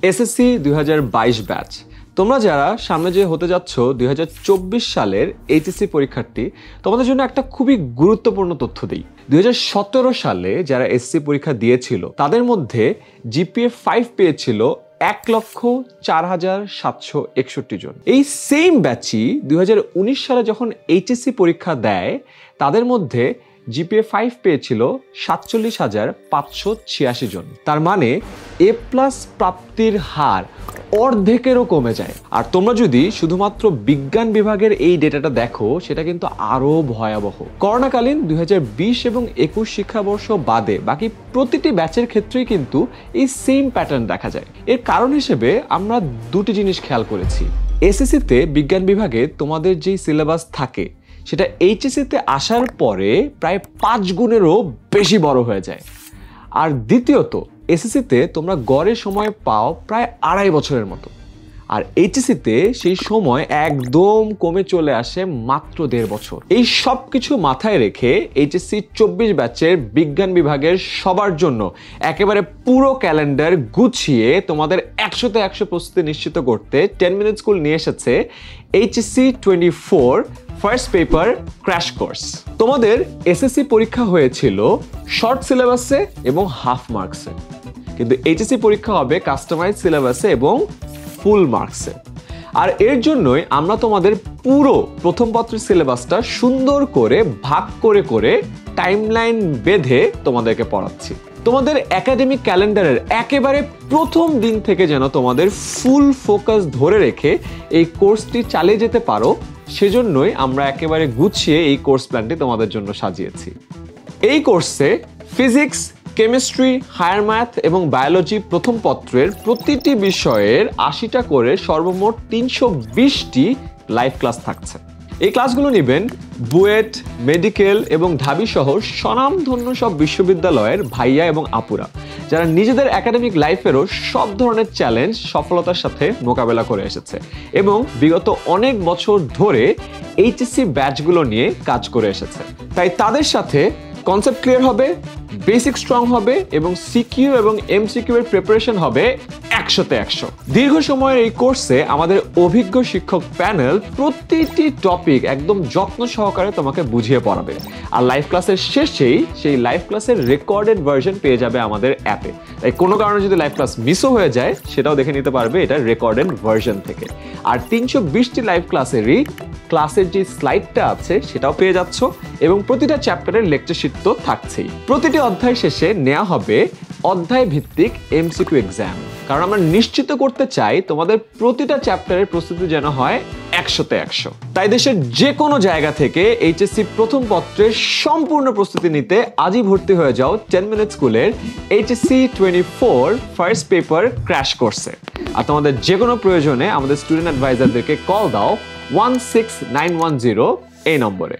SSC 2022 batch, তোমরা যারা সামনে যে হতে যাচ্ছ 2024 সালের এইচএসসি পরীক্ষার্থী, তোমাদের জন্য একটা খুবই গুরুত্বপূর্ণ তথ্য দিই। 2017 সালে যারা এসএসসি পরীক্ষা দিয়েছিল তাদের মধ্যে জিপিএ 5 পেয়েছিল 1,04,761 জন। এই সেম ব্যাচই 2019 সালে যখন এইচএসসি পরীক্ষা দেয় তাদের মধ্যে জিপিএ 5 পেয়েছিল 47,586 জন। তার মানে এ প্লাস প্রাপ্তির হার অর্ধেকেরও কমে যায়। আর তোমরা যদি শুধুমাত্র বিজ্ঞান বিভাগের এই ডেটাটা দেখো সেটা কিন্তু আরো ভয়াবহ। করোনাকালীন 2020 এবং 21 শিক্ষাবর্ষ বাদে বাকি প্রতিটি ব্যাচের ক্ষেত্রেই কিন্তু এই সেম প্যাটার্ন দেখা যায়। এর কারণ হিসেবে আমরা দুটি জিনিস খেয়াল করেছি। এসএসসিতে বিজ্ঞান বিভাগে তোমাদের যেই সিলেবাস থাকে সেটা এইচএসসিতে আসার পরে প্রায় 5 গুণেরও বেশি বড় হয়ে যায়। আর দ্বিতীয়ত, এসএসসিতে তোমরা গড়ে সময় পাও প্রায় 2.5 বছরের মতো, আর এইচএসসিতে সেই সময় একদম কমে চলে আসে মাত্র 1.5 বছর। এই সব কিছু মাথায় রেখে এইচএসসি 24 ব্যাচের বিজ্ঞান বিভাগের সবার জন্য একেবারে পুরো ক্যালেন্ডার গুছিয়ে তোমাদের 100তে 100 প্রস্তুতি নিশ্চিত করতে 10 মিনিট স্কুল নিয়ে এসেছে HSC 24 first paper crash course. তোমাদের এসএসসি পরীক্ষা হয়েছিল শর্ট সিলেবাসে এবং হাফ মার্কসে, কিন্তু এইচএসসি পরীক্ষা হবে কাস্টমাইজ সিলেবাসে এবং ফুল মার্কসে। আর এর জন্যই আমরা তোমাদের পুরো প্রথম পত্রের সিলেবাসটা সুন্দর করে ভাগ করে করে টাইমলাইন বেঁধে তোমাদেরকে পড়াচ্ছি। তোমাদের একাডেমিক ক্যালেন্ডারের একেবারে প্রথম দিন থেকে যেন তোমাদের ফুল ফোকাস ধরে রেখে এই কোর্সটি চালিয়ে যেতে পারো, সেজন্যই আমরা একেবারে গুছিয়ে এই কোর্স প্ল্যানটি তোমাদের জন্য সাজিয়েছি। এই কোর্সে ফিজিক্স, কেমিস্ট্রি, হায়ার ম্যাথ এবং বায়োলজি প্রথম পত্রের প্রতিটি বিষয়ের 80টা করে সর্বমোট 320টি লাইভ ক্লাস থাকছে। এই ক্লাসগুলো নেবেন বুয়েট, মেডিকেল এবং ঢাবি সহ স্বনামধন্য সব বিশ্ববিদ্যালয়ের ভাইয়া এবং আপুরা, যারা নিজেদের একাডেমিক লাইফেরও সব ধরনের চ্যালেঞ্জ সফলতার সাথে মোকাবেলা করে এসেছে এবং বিগত অনেক বছর ধরে এইচএসসি ব্যাচগুলো নিয়ে কাজ করে এসেছে। তাই তাদের সাথে কনসেপ্ট ক্লিয়ার হবে, বেসিক স্ট্রং হবে এবং সিকিউ এবং এমসিকিউ এর প্রিপারেশন হবে 100তে 100। দীর্ঘ সময়ের এই কোর্সে আমাদের অভিজ্ঞ শিক্ষক প্যানেল প্রতিটি টপিক একদম যত্ন সহকারে তোমাকে বুঝিয়ে পড়াবে। আর লাইভ ক্লাসের শেষেই সেই লাইভ ক্লাসের রেকর্ডেড ভার্সন পেয়ে যাবে আমাদের অ্যাপে। তাই কোনো কারণে যদি লাইভ ক্লাস মিসও হয়ে যায় সেটাও দেখে নিতে পারবে এটা রেকর্ডেড ভার্সন থেকে। আর 320টি লাইভ ক্লাসের যে স্লাইডটা আছে সেটাও পেয়ে যাচ্ছ এবং প্রতিটা চ্যাপ্টারের লেকচার শিট তো থাকছেই। প্রতিটি অধ্যায় শেষে নেওয়া হবে অধ্যায় ভিত্তিক এমসিকিউ এক্সাম, কারণ আমরা নিশ্চিত করতে চাই তোমাদের প্রতিটা চ্যাপ্টারের প্রস্তুতি যেন হয় 100তে 100। তাই দেশের যে কোনো জায়গা থেকে এইচএসসি প্রথম পত্রের সম্পূর্ণ প্রস্তুতি নিতে আজই ভর্তি হয়ে যাও 10 মিনিট স্কুলের এইচএসসি 24 ফার্স্ট পেপার ক্র্যাশ কোর্সে। আর তোমাদের যে কোনো প্রয়োজনে আমাদের স্টুডেন্ট অ্যাডভাইজারদেরকে কল দাও 16910 এই নম্বরে।